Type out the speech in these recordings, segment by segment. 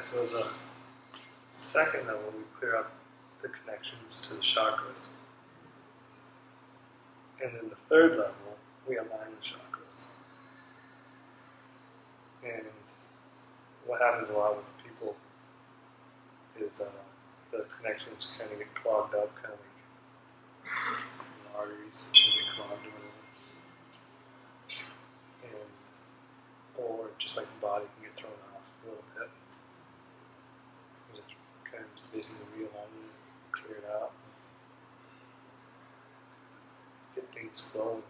Yeah, so the second level, we clear up the connections to the chakras. And then the third level, we align the chakras. And what happens a lot with people is the connections kind of get clogged up, kind of like the arteries get clogged or whatever. Or just like the body can get thrown off a little bit. You just kind of just basically realign it, clear it out, get things flowing.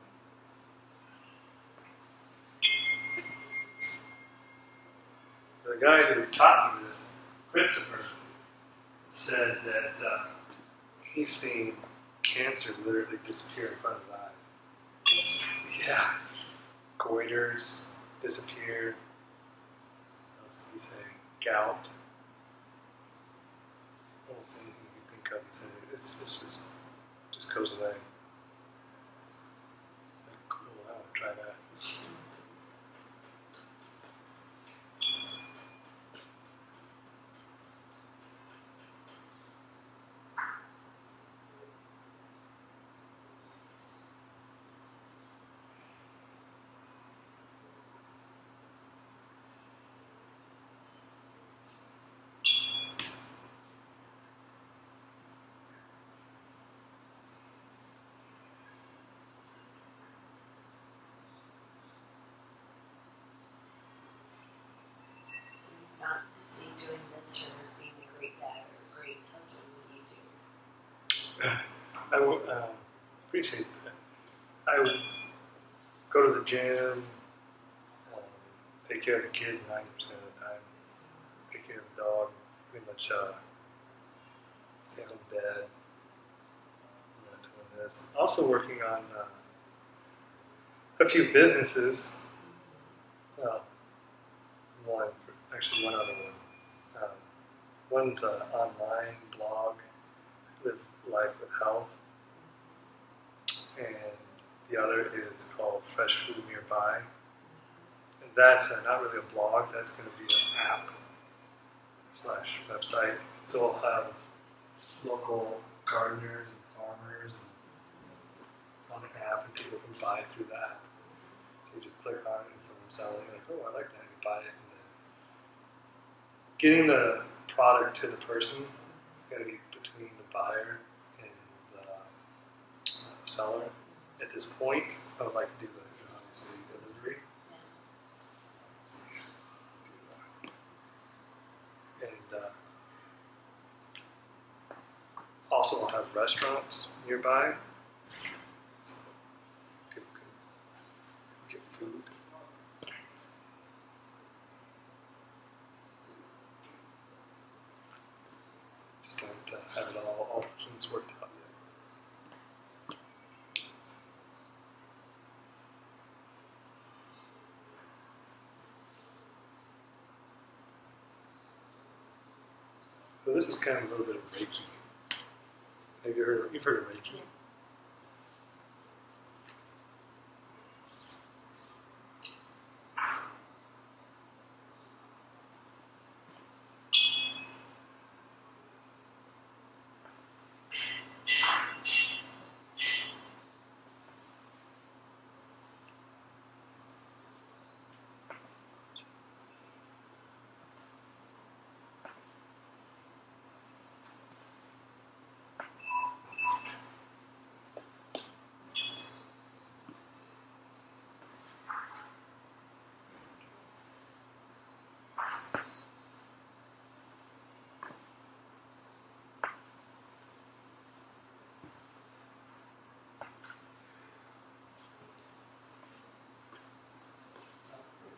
The guy who taught me this, Christopher, said that he's seen cancer literally disappear in front of his eyes. Yeah. Goiters disappear. What else did he say? Gout. Almost anything you can think of. He said it's just goes away. Like, cool, I want to try that. Not busy doing this or being a great dad or a great husband. What do you do? I would appreciate that. I would go to the gym, take care of the kids 90% of the time, take care of the dog, pretty much stay home dad. I'm not doing this. Also working on a few businesses. One other one. One's an online blog, Live Life with Health, and the other is called Fresh Food Nearby. And that's not really a blog, that's going to be an app / website. So I'll have local gardeners and farmers on the app, and people can buy through the app. So you just click on it and someone's selling it, like, oh, I like that, you buy it. Getting the product to the person is going to be between the buyer and the seller. At this point, I would like to do the obviously delivery. Let's see, do that. And also, I'll have restaurants nearby, so people can get food. Just don't have it all kinks worked out yet. So this is kind of a little bit of Reiki. Have you heard? You've heard of Reiki?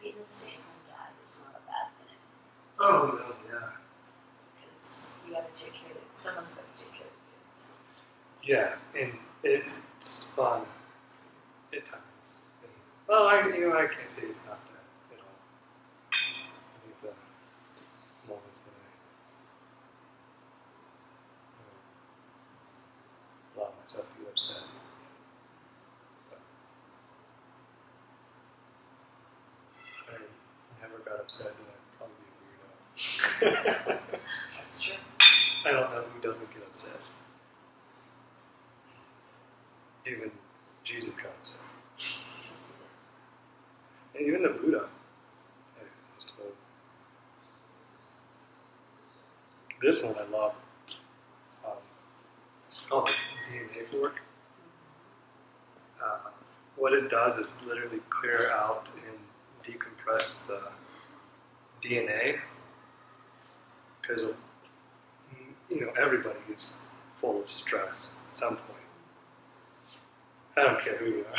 Being a stay-at-home dad is not a bad thing. Oh, no, yeah. Because you got to take care of it. Someone's got to take care of the kids. Yeah, and it's fun at times. Well, I can't say it's not that at all. I think the moments when I allow myself to get upset. But I never got upset, and I'd probably be a weirdo. That's true. I don't know who doesn't get upset. Even Jesus got upset. And even the Buddha, I was told. This one I love. It's called the DNA fork. What it does is literally clear out and decompress the DNA, because everybody gets full of stress at some point. I don't care who you are.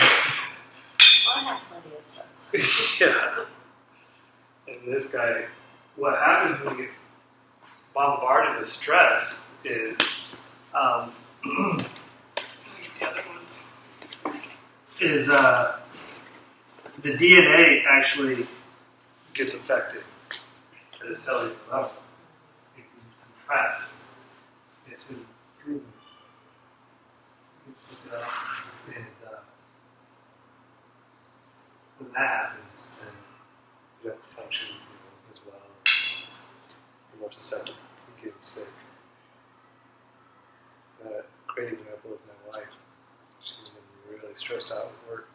Well, I have plenty of stress. Yeah. And this guy, what happens when you get bombarded with stress is, the other ones, is the DNA actually gets affected at a cellular level. It can compress. It's improvement. And when that happens, then you have to function as well. You're more susceptible to getting sick. A great example is my wife. She's been really stressed out with work.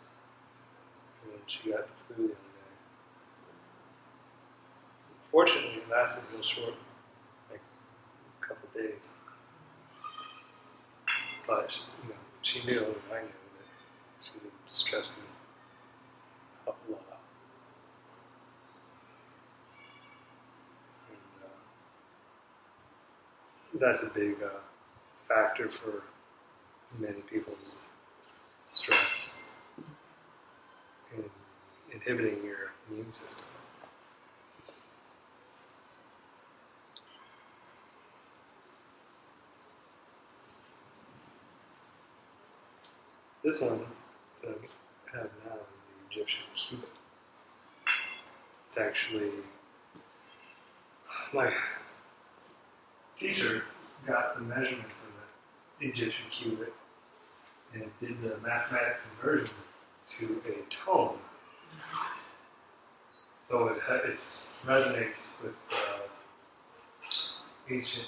And then she got the flu the other day. Fortunately, it lasted real short, like a couple of days. But she knew, and I knew, that she didn't stress me up a lot. And that's a big factor for many people's stress and inhibiting your immune system. This one that I have now is the Egyptian cubit. It's actually, my teacher got the measurements of the Egyptian cubit and did the mathematic conversion to a tone. So it resonates with ancient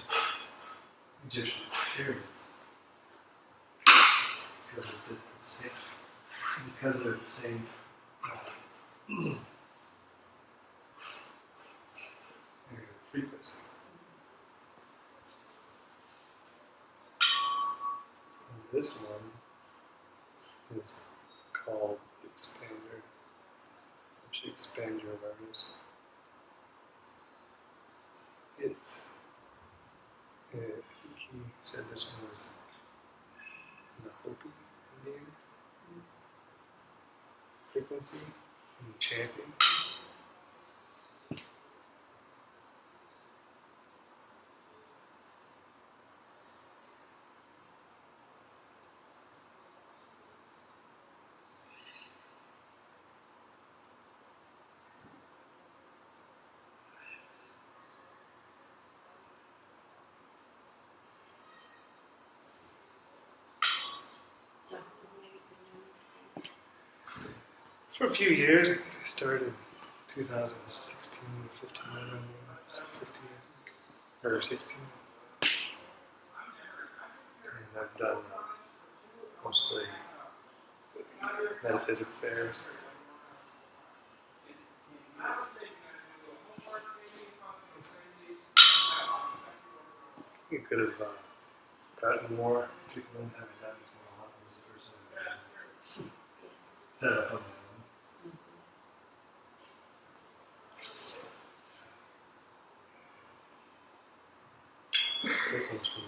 Egyptian pyramids. Because they're the same frequency. And this one is called the Expander, which expands your awareness. I think he said this one was the Hopi Indians frequency and chanting. So, what have you been doing this week? For a few years, I started in 2016 or 15, I don't know, 15, I think, or 16. And I've done mostly metaphysical fairs. You could have gotten more people in having done this more often. This is the first time I've set up on my own. This one's from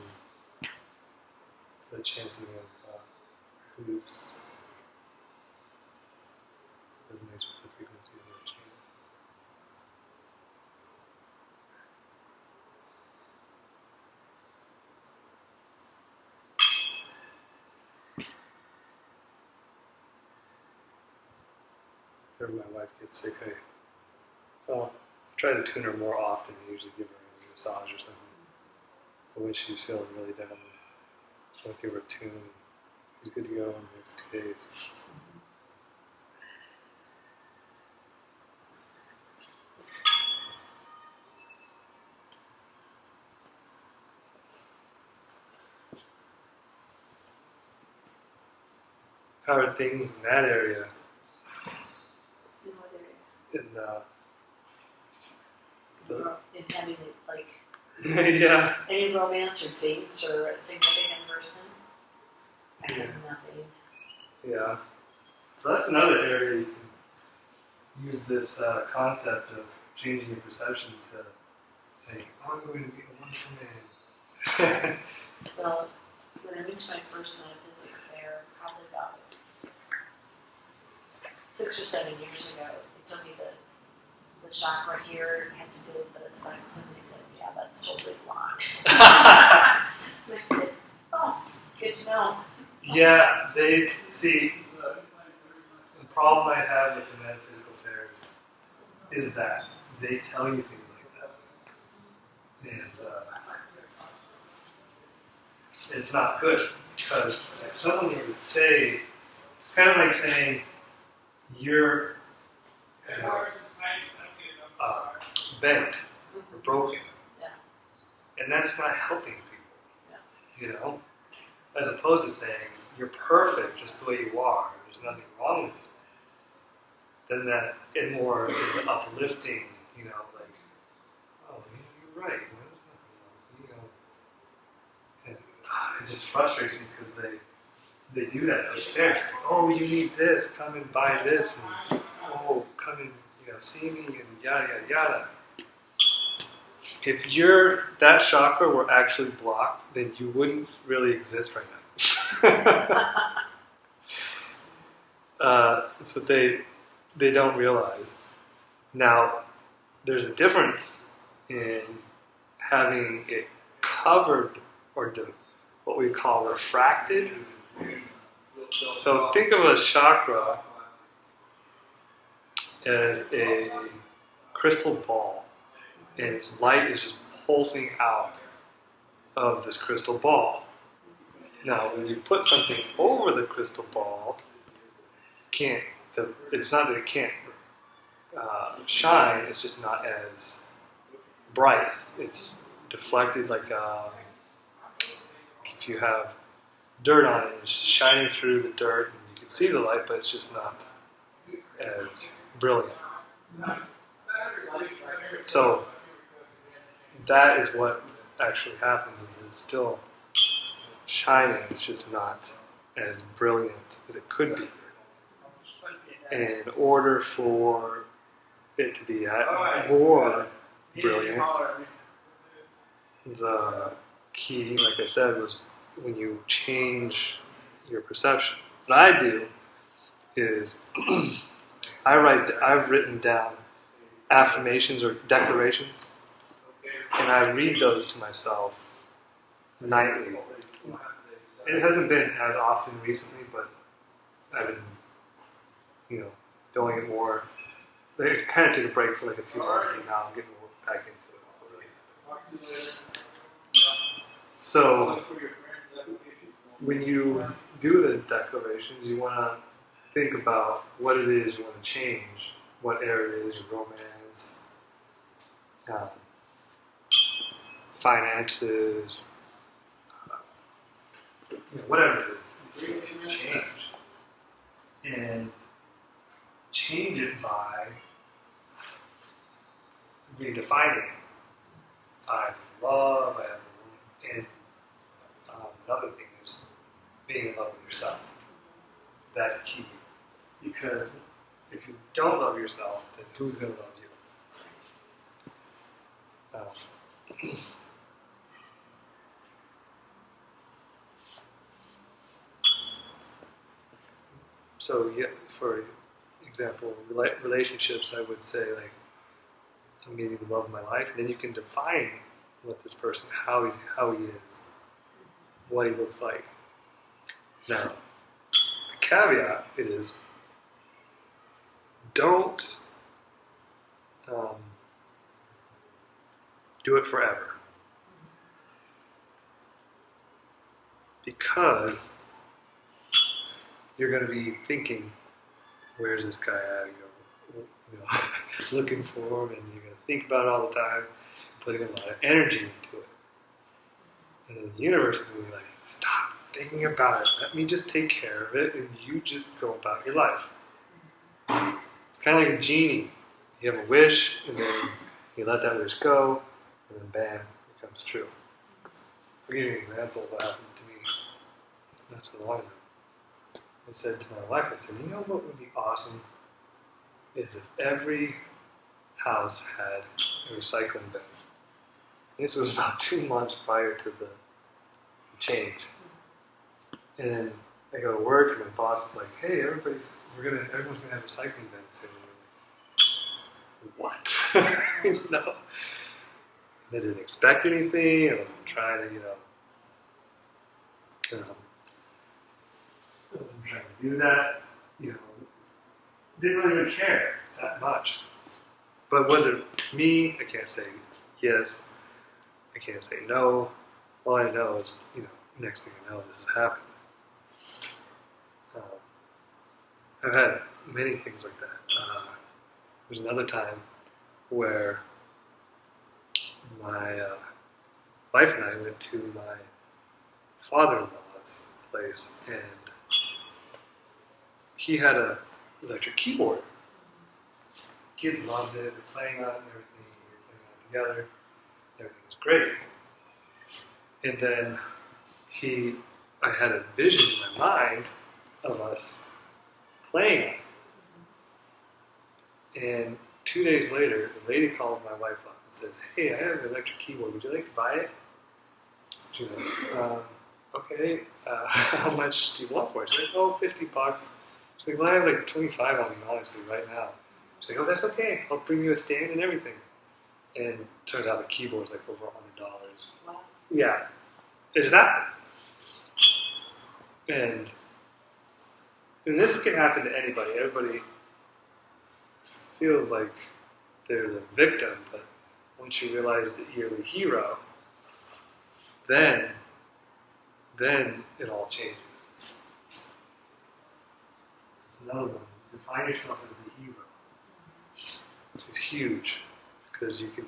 the chanting of who's resonates with the frequency of the chant. Whenever my wife gets sick, I try to tune her more often. I usually give her a massage or something. But when she's feeling really down, I'll give her a tune. She's good to go in the next 2 days. How are things in that area? In what area? In In having it, like, yeah. any romance or dates or a significant person? I have nothing. Yeah. So that's another area you can use this concept of changing your perception to say, I'm going to be a wonderful man. Well, when I went to my first metaphysic fair, probably about 6 or 7 years ago, they told me that the chakra here had to do with the sex, and they said, yeah, that's totally blocked. And I said, oh, good to know. Yeah, they see. The problem I have with the metaphysical fairs is that they tell you things like that, and it's not good because if someone were to say, it's kind of like saying you're bent or broken, and that's not helping people, you know. As opposed to saying you're perfect just the way you are, there's nothing wrong with you. Then that it more is uplifting, you know, like, oh, you're right, there's nothing wrong, you know. And it just frustrates me because they do that. Those fairs, like, oh, you need this, come and buy this, and oh, come and see me, and yada yada yada. If that chakra were actually blocked, then you wouldn't really exist right now. That's what they don't realize. Now, there's a difference in having it covered or what we call refracted. So think of a chakra as a crystal ball, and its light is just pulsing out of this crystal ball. Now, when you put something over the crystal ball, it's not that it can't shine, it's just not as bright. It's deflected like if you have dirt on it, it's shining through the dirt, and you can see the light, but it's just not as brilliant. So that is what actually happens, is it's still shining, it's just not as brilliant as it could be. And in order for it to be more brilliant, the key, like I said, was when you change your perception. What I do is I've written down affirmations or declarations, and I read those to myself nightly. It hasn't been as often recently, but I've been, doing it more. I kind of took a break for like a few months, and now I'm getting back into it. So when you do the declarations, you want to think about what it is you want to change, what areas, your romance, finances, whatever it is, change. And change it by redefining. I love, and another thing is being in love with yourself. That's key. Because if you don't love yourself, then who's going to love you? So, yeah, for example, relationships, I would say, like, I'm getting the love of my life. And then you can define what this person, how he is, what he looks like. Now, the caveat is, don't do it forever. Because you're going to be thinking, where's this guy at? Looking for him, and you're going to think about it all the time, putting a lot of energy into it. And then the universe is going to be like, stop. thinking about it. Let me just take care of it, and you just go about your life. It's kind of like a genie. You have a wish, and then you let that wish go, and then bam, it comes true. I'll give you an example of what happened to me not so long ago. I said to my wife, I said, you know what would be awesome is if every house had a recycling bin. This was about 2 months prior to the change. And I go to work, and my boss is like, "Hey, everyone's gonna have recycling bins." And we're like, "What?" No, they didn't expect anything. I wasn't trying to, I wasn't trying to do that. Didn't really even care that much. But was it me? I can't say yes. I can't say no. All I know is, next thing I know, this has happened. I've had many things like that. There's another time where my wife and I went to my father-in-law's place, and he had an electric keyboard. Kids loved it. They're playing on it and everything. We were playing on it together. Everything was great. And then I had a vision in my mind of us playing on it. And 2 days later, the lady calls my wife up and says, "Hey, I have an electric keyboard. Would you like to buy it?" She's like, "Okay. How much do you want for it?" She's like, "Oh, $50. She's like, "Well, I have like 25 on me, honestly, right now." She's like, "Oh, that's okay. I'll bring you a stand and everything." And it turns out the keyboard's like over $100. Wow. Yeah. It's that. And this can happen to anybody. Everybody feels like they're the victim, but once you realize that you're the hero, then it all changes. Another one, define yourself as the hero. It's huge, because you can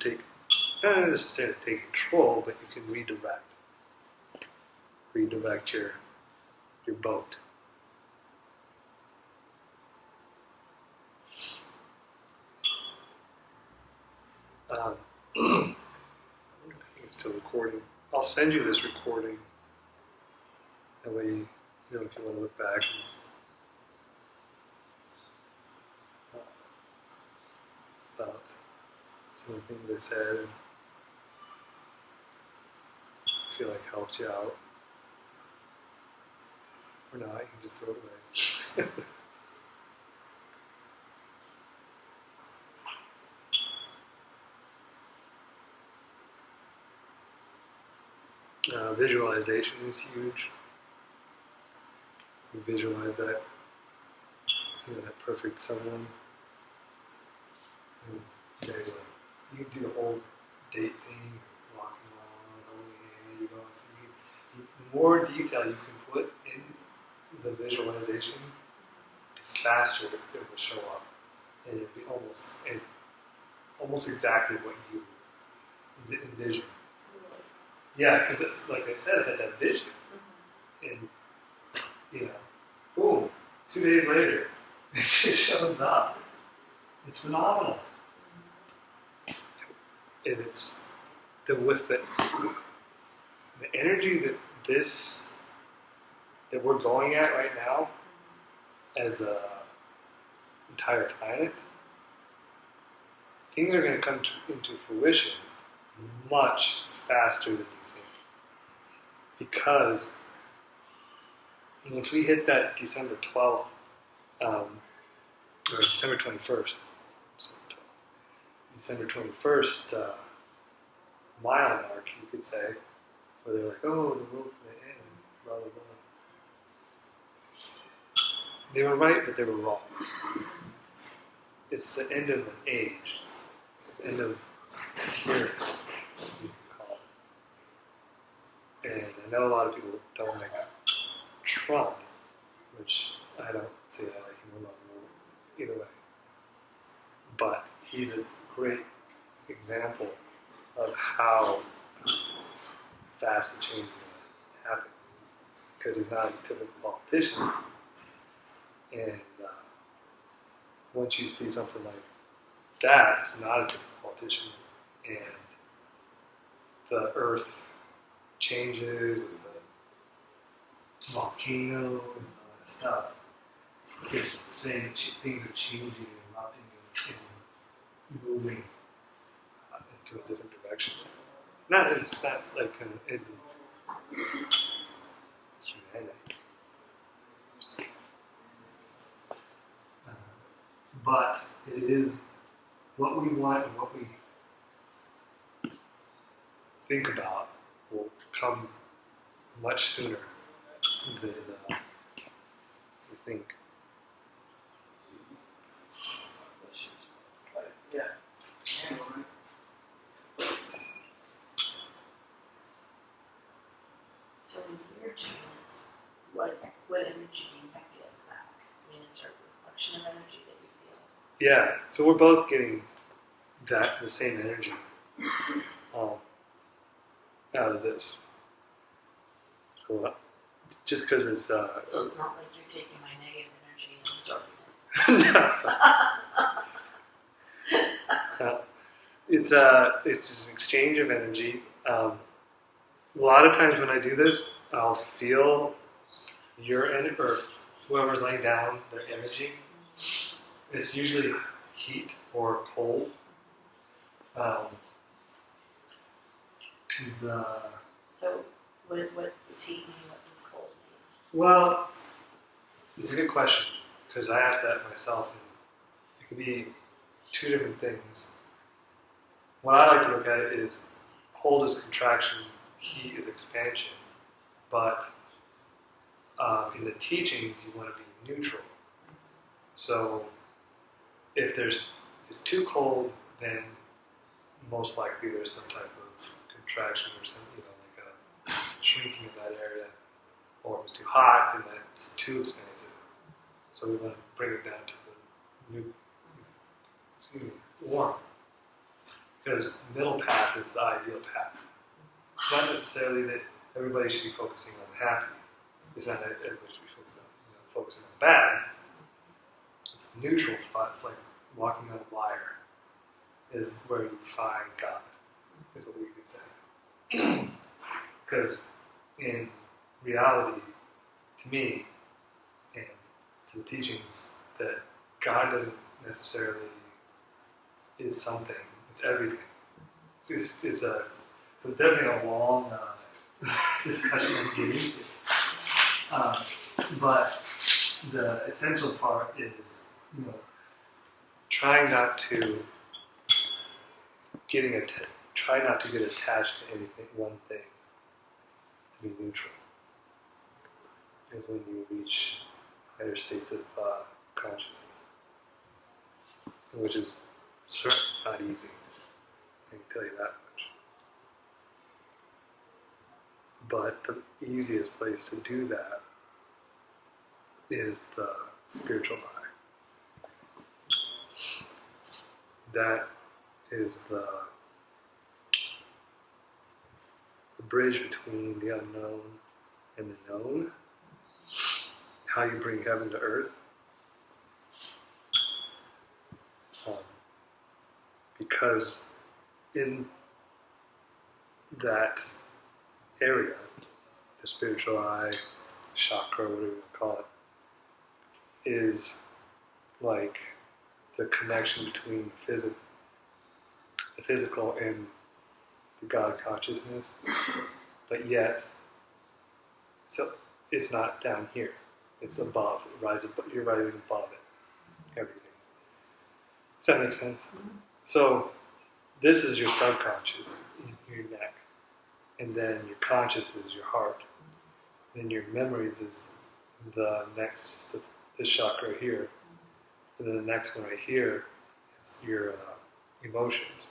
not necessarily take control, but you can redirect your boat. I think it's still recording. I'll send you this recording. That way, if you want to look back about some of the things I said, and feel like helps you out. Or not, you can just throw it away. Visualization is huge. You visualize that, that perfect someone. And you guys you can do the whole date thing, walking along, holding hand, you go out to eat. The more detail you can put in the visualization, the faster it will show up, and it'll be almost exactly what you envision. Yeah, because like I said, I had that vision, and boom, 2 days later, it just shows up. It's phenomenal, and it's with the energy that we're going at right now as a entire planet. Things are going to come into fruition much faster than you think. Because once we hit that December 12th, or December 21st, December 21st mile mark, you could say, where they're like, "Oh, the world's going to end," blah, blah, blah. They were right, but they were wrong. It's the end of an age. It's the end of tyranny, you can call it. And I know a lot of people don't like Trump, which I don't say I like him a lot either way. But he's a great example of how fast the change is going to happen. because he's not a typical politician. And once you see something like that, it's not a typical politician, and the earth changes with the volcanoes and all that stuff. It's saying that things are changing and erupting and moving into a different direction. It's not like an end of humanity. But it is what we want and what we think about will come much sooner than we think. Yeah. So when you're doing this, what energy do you get back? I mean, is there a reflection of energy that you feel? Yeah, so we're both getting the same energy out of this. So just because it's so it's not like you're taking my negative energy and absorbing it. it's just an exchange of energy. A lot of times when I do this, I'll feel your energy, or whoever's laying down, their energy. It's usually heat or cold. So what does heat mean? What does cold mean? Well, it's a good question, because I asked that myself, and it could be two different things. What I like to look at it is cold is contraction, heat is expansion. But in the teachings, you want to be neutral. So if it's too cold, then most likely there's some type of contraction or some, like a shrinking of that area. Or if it's too hot, then that's too expansive. So we want to bring it down to the warm. Because the middle path is the ideal path. It's not necessarily that everybody should be focusing on happy. It's not that everybody should be focusing on bad. It's the neutral spot. It's like walking on a wire is where you find God, is what we could say. Because in reality, to me, and to the teachings, that God doesn't necessarily is something. It's everything. It's definitely a long discussion of getting. But the essential part is, trying not to try not to get attached to anything, one thing. To be neutral is when you reach higher states of consciousness, which is certainly not easy. I can tell you that much. But the easiest place to do that is the spiritual eye. That is the bridge between the unknown and the known. How you bring heaven to earth. Because in that area, the spiritual eye, chakra, whatever you call it, is like the connection between the physical and the God consciousness, but yet, so it's not down here. It's above. You're rising above it. Everything. Does that make sense? So this is your subconscious in your neck, and then your conscious is your heart. Then your memories is this chakra here, and then the next one right here is your emotions,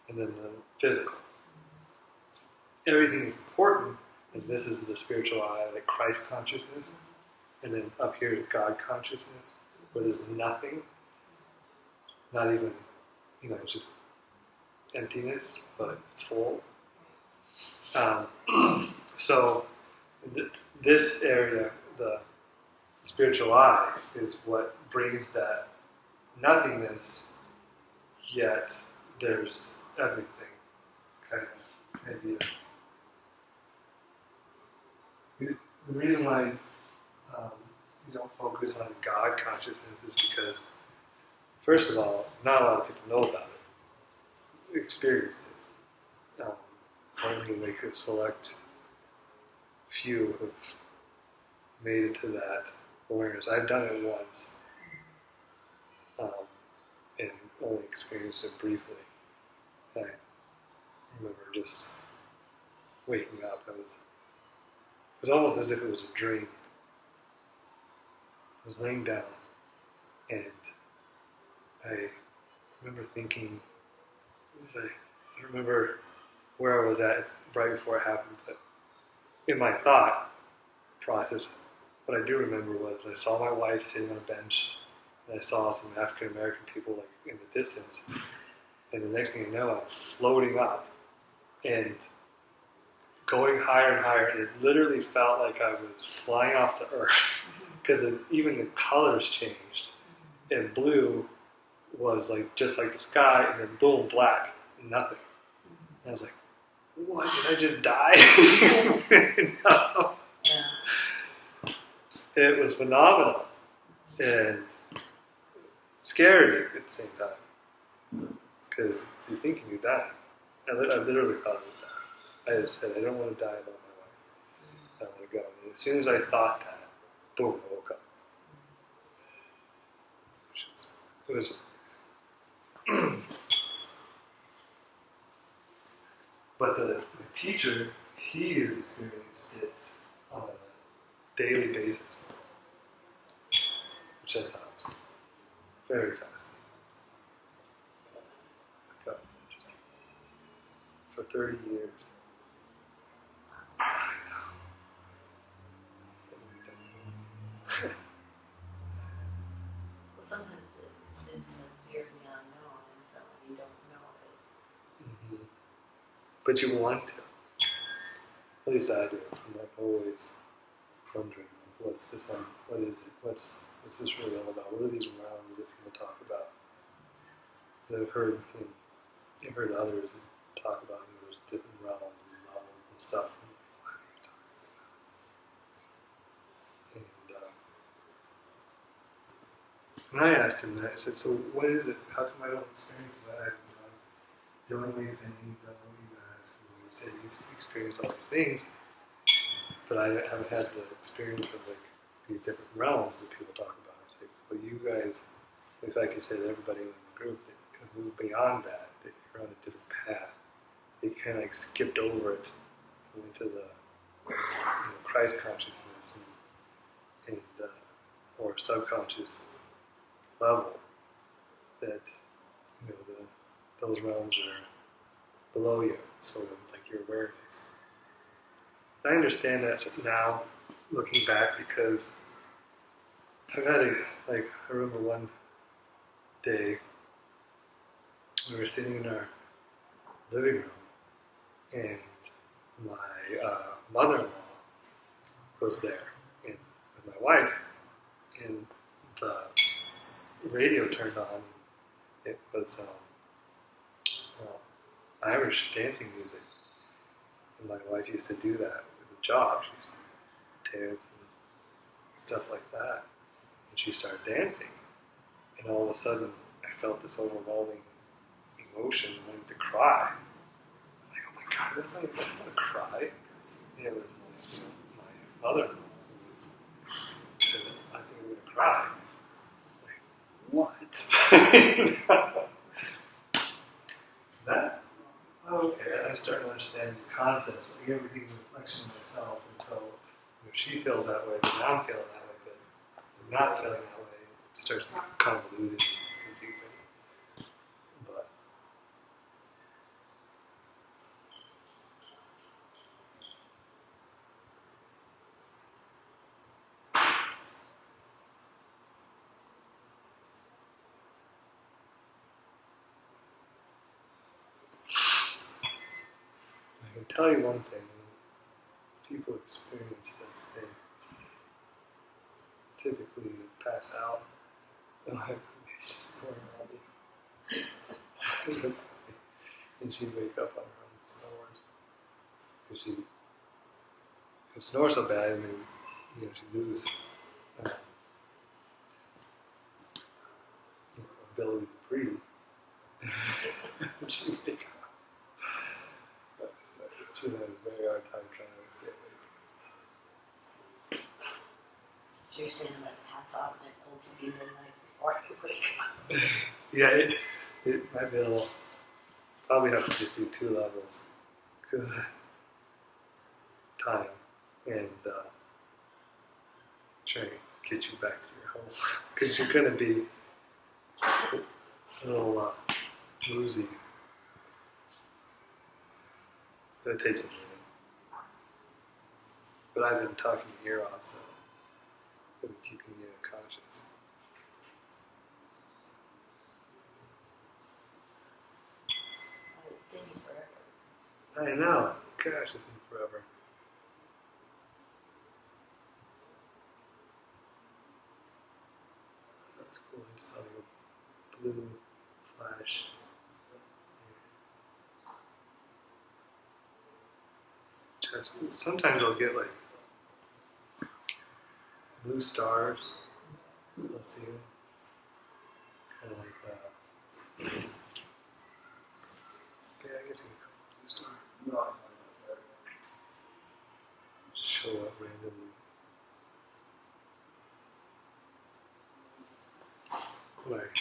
and then the physical. Everything is important, and this is the spiritual eye, like Christ consciousness, and then up here is God consciousness, where there's nothing, not even, it's just emptiness, but it's full. So This area, the spiritual eye, is what brings that nothingness, yet there's everything kind of idea. The reason why you don't focus on God consciousness is because, first of all, not a lot of people know about it, experienced it. Only like a select few have made it to that awareness. I've done it once, and only experienced it briefly. I remember just waking up. It was almost as if it was a dream. I was laying down, and I remember thinking, I don't remember where I was at right before it happened, but in my thought process, what I do remember was I saw my wife sitting on a bench, and I saw some African American people like in the distance, and the next thing I know, I'm floating up and going higher and higher, and it literally felt like I was flying off the earth because even the colors changed, and blue was like just like the sky, and then boom, black, nothing. And I was like, what, did I just die? No. It was phenomenal and scary at the same time because you're thinking you're dying. I literally thought I was dying. I just said, I don't want to die without my wife. I want to go. And as soon as I thought that, boom, I woke up. It was just amazing. But the teacher, he has experienced it on a daily basis, which I thought was very fascinating. For 30 years. Well, sometimes it's the fear of the unknown, and so you don't know it. Mm-hmm. But you want to. At least I do. I'm like always wondering, what's this one? What is it? What's this really all about? What are these realms that people talk about? Because I've heard others talk about those different realms and levels and stuff. What are you talking about? And I asked him that. I said, so what is it? How come I don't experience that? The only way thing that you guys, you say you experience all these things, but I haven't had the experience of like these different realms that people talk about. I say, well, you guys, in fact, he said everybody in the group that can move beyond that, that you're on a different path. They kind of like skipped over it, went into the Christ consciousness and or subconscious level that those realms are below you, sort of like your awareness. I understand that now, looking back, because I've had I remember one day we were sitting in our living room, and my mother-in-law was there, and with my wife, and the radio turned on. It was Irish dancing music, and my wife used to do that as a job. She used to dance and stuff like that, and she started dancing, and all of a sudden I felt this overwhelming emotion, wanting to cry. I'm like, oh my God, I don't want to cry. And it was my mother who said, I think I'm going to cry. I'm like, what? Is that? Oh, okay, I started to understand these concepts. Like everything's a reflection of myself, and so if she feels that way, then I'm feeling that way, but if I'm not feeling that way, it starts to convolute and confusing. But I can tell you one thing. people experience this, they typically pass out and like they just snore around you. That's funny. And she'd wake up on her own snores because she could snore so bad, and then she'd lose uh, ability to breathe. And she'd wake up. She would have a very hard time trying to stay awake. So you're saying I'm going to pass out and it'll to be midnight before I wake up? Yeah, it might be a little. Probably have to just do 2 levels because time and trying to get you back to your home because you're going to be a little woozy. That takes a minute. But I've been talking your ear off, so I've been keeping you conscious. I haven't seen you forever. I know. Gosh, it's been forever. That's cool. I just saw like a blue flash. Sometimes I'll get like blue stars. I'll see them. Kind of like, yeah, I guess you can call it blue star. No, just show up randomly. Like,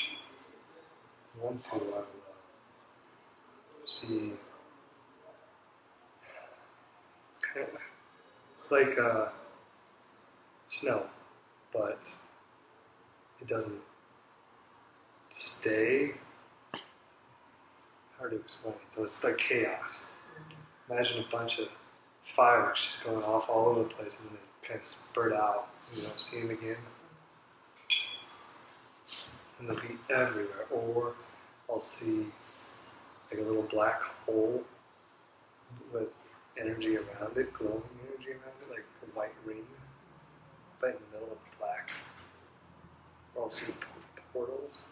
one, two, I will see. It's like snow, but it doesn't stay. Hard to explain. So it's like chaos. Imagine a bunch of fireworks just going off all over the place, and then they kind of spurt out. You don't see them again, and they'll be everywhere. Or I'll see like a little black hole with energy around it, glowing energy around it, like a white ring, but in the middle of black. Or I'll see portals.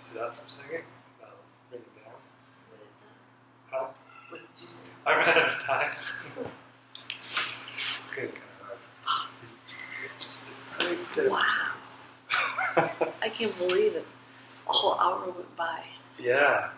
sit up for a second. Bring it down. What Huh? did you say? I ran out of time. Good God. Just get it. Wow. I can't believe it. A whole hour went by. Yeah.